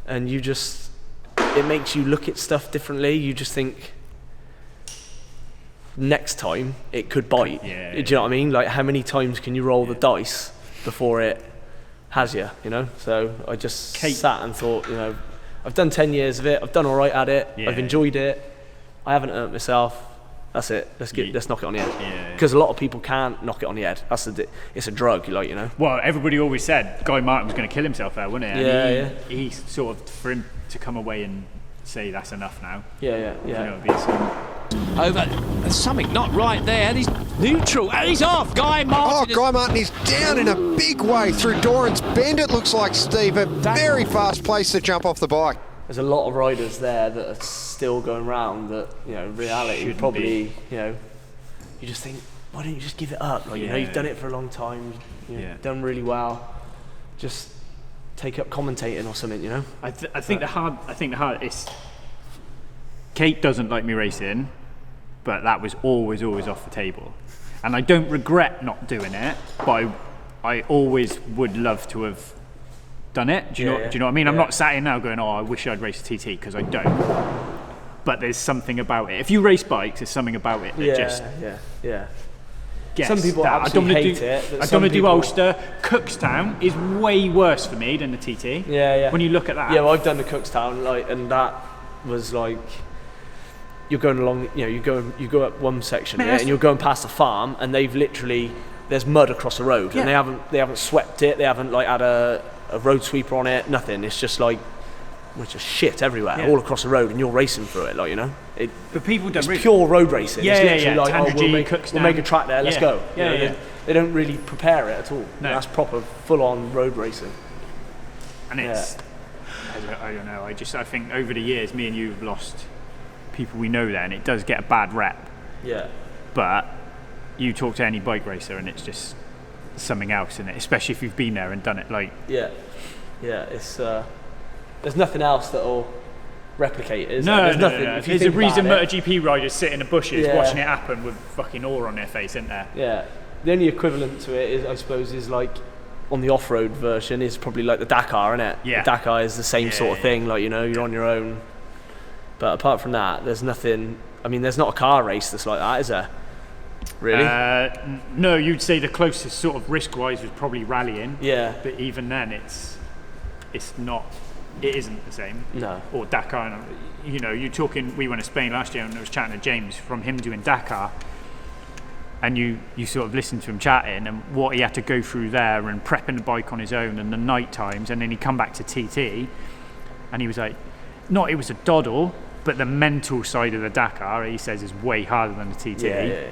And it makes you look at stuff differently. You just think, next time it could bite. Do you know what I mean? Like, how many times can you roll the dice before it has you? So I just sat and thought, I've done 10 years of it. I've done all right at it. I've enjoyed it. I haven't hurt myself. That's it. Let's knock it on the head. Because a lot of people can't knock it on the head. It's a drug, Well, everybody always said Guy Martin was going to kill himself there, wasn't he? And he sort of, for him to come away and say that's enough now. Yeah. Over. There's something not right there. He's neutral. And he's off. Guy Martin. Oh, Guy Martin is down in a big way through Doran's Bend, it looks like, Steve. A very fast place to jump off the bike. There's a lot of riders there that are still going round that, in reality, Shouldn't probably, you just think, why don't you just give it up? You've done it for a long time, you've done really well. Just take up commentating or something, I think the hard is, Kate doesn't like me racing, but that was always off the table. And I don't regret not doing it, but I always would love to have done it. Do you know what I mean? I'm not sat here now going, I wish I'd raced a TT, because I don't. But there's something about it. If you race bikes, there's something about it that just gets some people that. absolutely hate it. I don't want to do Ulster. Cookstown is way worse for me than the TT. When you look at that. Yeah, well, I've done the Cookstown, and that was like, you're going along, you go up one section and you're going past a farm, and they've literally, there's mud across the road, and they haven't swept it, they haven't had a road sweeper on it, nothing. It's just which is shit everywhere, all across the road, and you're racing through it, But people don't. It's pure road racing. It's literally we'll make a track there. Let's go. They don't really prepare it at all. No. That's proper, full-on road racing. And it's, I don't know. I think over the years, me and you have lost people we know there, and it does get a bad rep. Yeah. But you talk to any bike racer, and it's just something else, isn't it? Especially if you've been there and done it. It's there's nothing else that'll replicate it. No. There's a reason MotoGP riders sit in the bushes watching it happen with fucking awe on their face, isn't there? Yeah. The only equivalent to it is, I suppose, is on the off-road version is probably like the Dakar, isn't it? Yeah. The Dakar is the same sort of thing. You're on your own. But apart from that, there's nothing. I mean, there's not a car race that's like that, is there? Really? No, you'd say the closest sort of risk-wise was probably rallying. Yeah. But even then, it's not. It isn't the same. No. Or Dakar. You're talking. We went to Spain last year, and I was chatting to James from him doing Dakar, and you sort of listened to him chatting and what he had to go through there, and prepping the bike on his own, and the night times, and then he come back to TT, and he was like, it was a doddle, but the mental side of the Dakar, he says, is way harder than the TT. Yeah.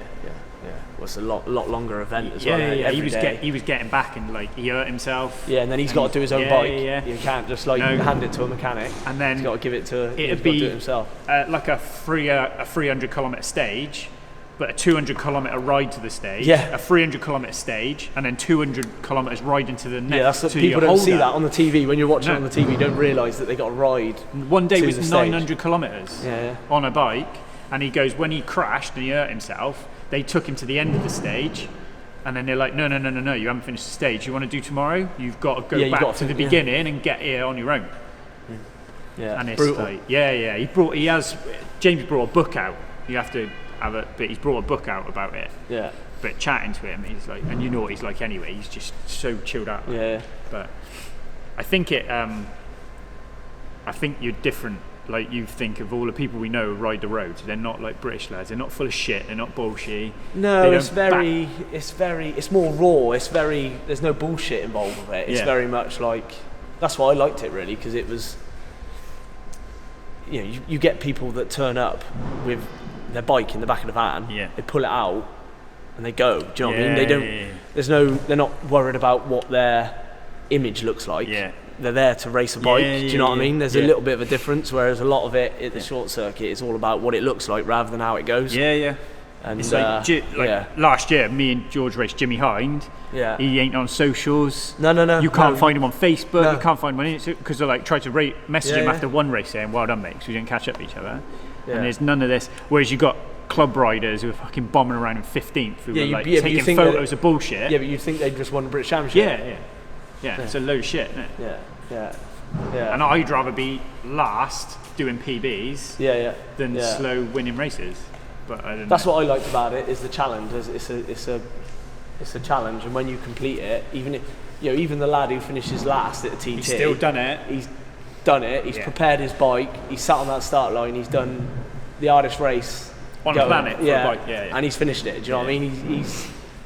Well, it's a lot longer event as well. Yeah. He was getting back, and he hurt himself. Yeah, and then he's got to do his own bike. Yeah. You can't just hand it to a mechanic. And then he's got to give it to. It'd got to be do it himself. Like a 300 kilometre stage, but a 200 kilometre ride to the stage. Yeah. A 300 kilometre stage, and then 200 kilometres ride into the next. Yeah, that's what people don't see that on the TV. When you're watching it on the TV, you don't realise that they got to ride. One day to was the 900 kilometres Yeah. on a bike, and he goes, when he crashed and he hurt himself, they took him to the end of the stage, and then they're like, no, you haven't finished the stage. You want to do tomorrow? You've got to go back to the beginning and get here on your own. Yeah, and it's brutal. like, James brought a book out. You have to have it, but he's brought a book out about it. Yeah. But chatting to him, he's like, and you know what he's like anyway. He's just so chilled out. Yeah. But I think you're different. Like, you think of all the people we know who ride the roads, they're not like British lads. They're not full of shit. They're not bullshit. No, it's more raw. There's no bullshit involved with it. It's very much like, that's why I liked it really, because it was, you get people that turn up with their bike in the back of the van. Yeah. They pull it out and they go. Do you know what I mean? They don't. They're not worried about what their image looks like. Yeah. They're there to race a bike. Do you know what I mean? There's a little bit of a difference, whereas a lot of it at the short circuit is all about what it looks like rather than how it goes. And it's last year, me and George raced Jimmy Hind. Yeah. He ain't on socials. No. You can't find him on Facebook. No. You can't find him on Instagram, because I tried to message him after one race saying, "Well done, mate," because we didn't catch up with each other. Yeah. And there's none of this. Whereas you got club riders who are fucking bombing around in 15th who were taking photos of bullshit. Yeah, but you think they'd just won the British Championship? Yeah, it's a load of shit, isn't it? Yeah. And I'd rather be last doing PBs than slow winning races. But I don't know. That's what I liked about it, is the challenge. It's a challenge, and when you complete it, even the lad who finishes last at the TT, he's still done it. He's done it. He's prepared his bike. He's sat on that start line. He's done the hardest race on the planet for a bike. Yeah. And he's finished it. Do you know what I mean?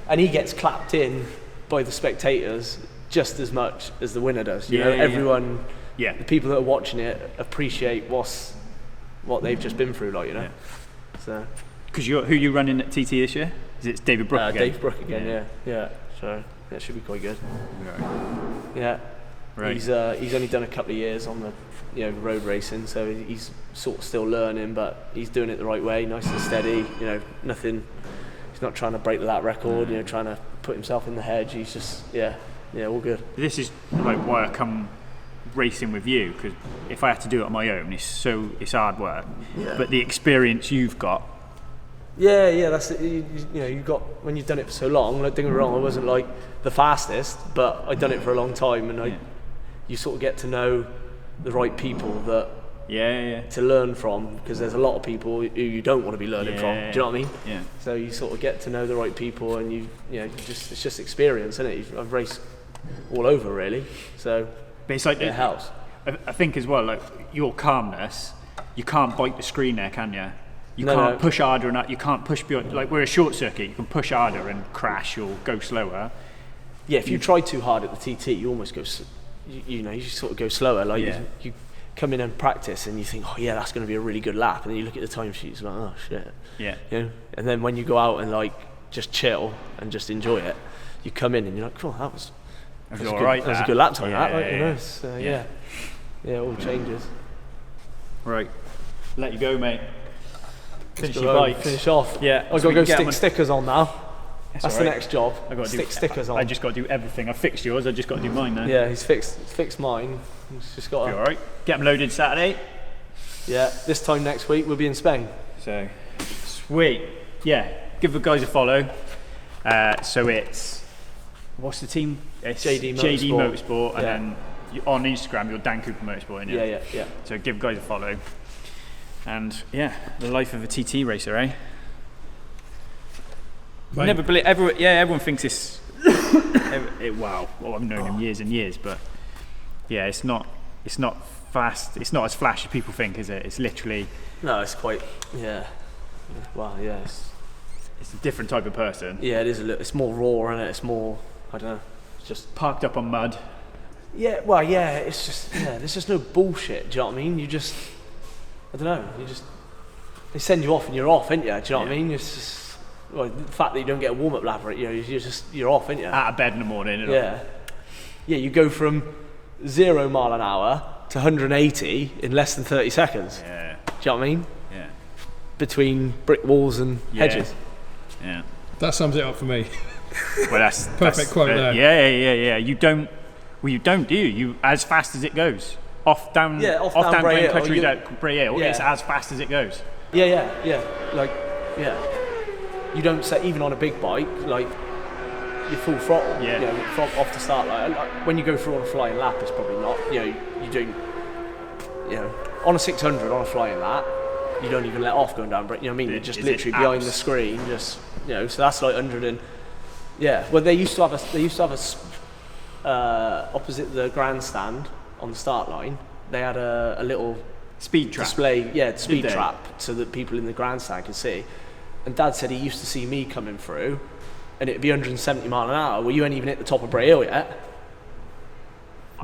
And he gets clapped in by the spectators just as much as the winner does. You know, everyone, the people that are watching it appreciate what they've just been through, like, you know. Yeah. So, because who you running at TT this year? Is it David Brook again? Dave Brook again, yeah. So that should be quite good. Right. Yeah. Right. He's only done a couple of years on the road racing, so he's sort of still learning, but he's doing it the right way, nice and steady. Nothing. He's not trying to break the lap record. Trying to put himself in the hedge. He's just all good. This is like why I come racing with you, because if I had to do it on my own, it's hard work. Yeah. But the experience you've got. Yeah, that's it. You got, when you've done it for so long. Don't get me wrong, I wasn't like the fastest, but I'd done it for a long time, and you sort of get to know the right people that to learn from, because there's a lot of people who you don't want to be learning from. Do you know what I mean? Yeah. So you sort of get to know the right people, and it's just experience, isn't it? I've raced all over really, so. But it's like it helps. I think as well, like your calmness, you can't bite the screen there, can you? You can't push harder enough. You can't push beyond. Like, we're a short circuit, you can push harder and crash or go slower. Yeah, if you try too hard at the TT, you almost go. You just sort of go slower. Like you come in and practice, and you think, oh yeah, that's going to be a really good lap, and then you look at the timesheets, like, oh shit. Yeah. And then when you go out and like just chill and just enjoy it, you come in and you're like, oh, that was all right. That was a good lap time. It all changes. Right, let you go, mate. Finish your bike. Finish off. Yeah, I've got to go stick stickers on now. That's the next job. I've got to stick stickers on. I just got to do everything. I fixed yours. I just got to do mine now. Yeah, he's fixed mine. He's just got. All right. Get them loaded Saturday. Yeah, this time next week we'll be in Spain. So sweet. Yeah, give the guys a follow. So it's, what's the team? It's JD Motorsport, and then on Instagram you're Dan Cooper Motorsport, isn't it? Yeah. So give guys a follow. And the life of a TT racer, eh? Right. Never believe. Everyone thinks it's. Wow. Well, I've known him years and years, but it's not fast. It's not as flash as people think, is it? It's literally. No, it's quite. Yeah. Wow. Yeah. It's a different type of person. Yeah, it is. It's more raw, isn't it? It's more. I don't know. It's just parked up on mud. Yeah. Well, yeah. It's just. Yeah. There's just no bullshit. Do you know what I mean? You just. I don't know. They send you off and you're off, ain't you? Do you know what I mean? It's just. Well, the fact that you don't get a warm-up lap, you're off, ain't you? Out of bed in the morning. Yeah, you go from 0 mile an hour to 180 in less than 30 seconds. Yeah. Do you know what I mean? Yeah. Between brick walls and hedges. Yeah. That sums it up for me. Well, that's perfect quote there. Yeah. You don't, do you? You as fast as it goes. Off down Bray Hill. It's as fast as it goes. Yeah. You don't set, even on a big bike, like you're full throttle. From off the start line. When you go through on a flying lap, it's probably not. You don't. you know, on a 600, on a flying lat, you don't even let off going down brake. You know what I mean? You're just literally behind the screen, just, you know. So that's like 100 and yeah. Well, they used to have a opposite the grandstand on the start line. They had a little speed trap display, speed trap, so that people in the grandstand could see. And Dad said he used to see me coming through, and it'd be 170 mile an hour. Well, you ain't even hit the top of Bray Hill yet.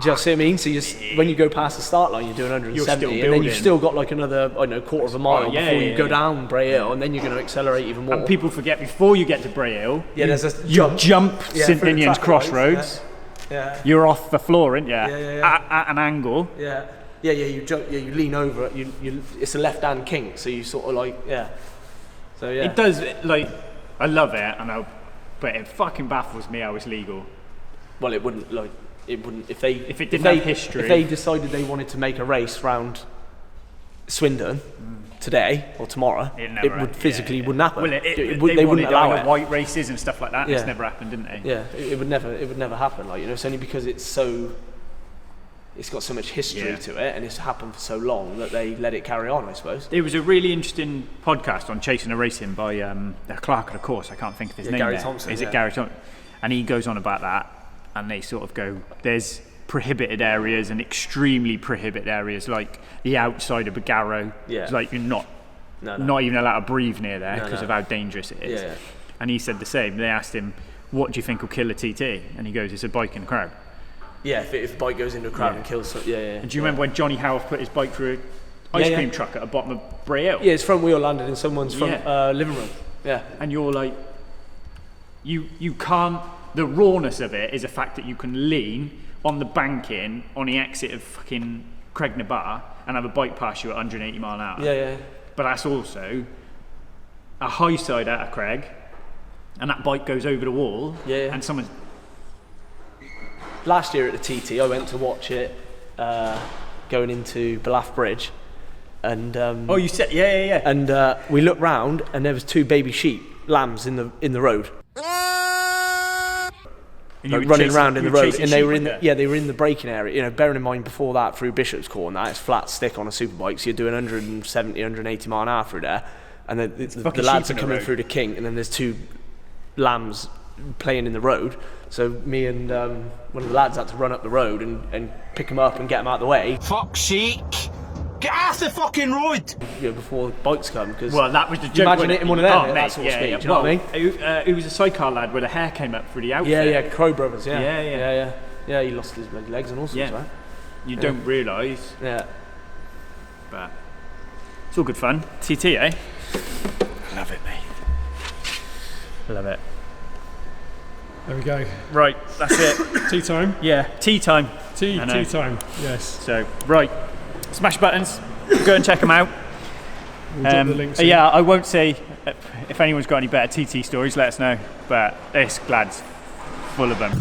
Do you see what I mean? So when you go past the start line, you're doing 170, and then you've still got like another, I don't know, quarter of a mile before you go down Bray Hill, and then you're going to accelerate even more. And people forget, before you get to Bray Hill, there's a jump St Ninian's Crossroads. Yeah. You're off the floor, aren't you? Yeah. At an angle. Yeah. You jump. Yeah, you lean over it. It's a left-hand kink, so you sort of like, So yeah. It does, like, I love it, but it fucking baffles me how it's legal. Well, it wouldn't if it didn't have history. If they decided they wanted to make a race round Swindon today or tomorrow, it would physically wouldn't happen. Well, they wouldn't allow it. White races and stuff like that. It's never happened, didn't they? Yeah, it would never happen. Like, you know, it's only because it's got so much history to it, and it's happened for so long that they let it carry on, I suppose. There was a really interesting podcast on Chasing a Racing by the clerk of the course. I can't think of his name. Gary Thompson. Is it Gary Thompson? And he goes on about that. And they sort of go, there's prohibited areas and extremely prohibited areas, like the outside of Barrow. Yeah. It's like you're not even allowed to breathe near there because of how dangerous it is. Yeah. And he said the same. They asked him, what do you think will kill a TT? And he goes, it's a bike in a crowd. Yeah, if a bike goes into a crowd and kills someone. And do you remember when Johnny Howarth put his bike through an ice cream truck at the bottom of Bray Hill? Yeah, his front wheel landed in someone's front living room. Yeah. And you're like, you can't. The rawness of it is a fact that you can lean on the banking on the exit of fucking Craignabar and have a bike pass you at 180 mile an hour. Yeah. But that's also a high side out of Craig, and that bike goes over the wall. Yeah. And someone's. Last year at the TT, I went to watch it going into Ballaugh Bridge, and you said yeah. And we looked round, and there was 2 baby sheep lambs in the road. Like running around in the road, and they were in the braking area. You know, bearing in mind before that, through Bishop's Court and that, it's flat stick on a superbike, so you're doing 170, 180 mile an hour through there, and the lads are coming through the kink, and then there's 2 lambs playing in the road. So me and one of the lads had to run up the road and pick them up and get them out of the way. Fuck's sake! Get off the fucking road! You know, before the bikes come, because that was the joke. Imagine hitting one of them. That sort of speed. Do you know what I mean? It was a sidecar lad where the hair came up through the outfit. Yeah, Crow Brothers. Yeah. He lost his legs and all sorts. Right? You don't realise. Yeah. But it's all good fun. TT, eh? Love it, mate. Love it. There we go. Right, that's it. Tea time? Yeah, tea time. Tea time, yes. So, right, smash buttons, go and check them out. We'll drop the links in. Yeah, I won't say, if anyone's got any better TT stories, let us know, but this lad's full of them.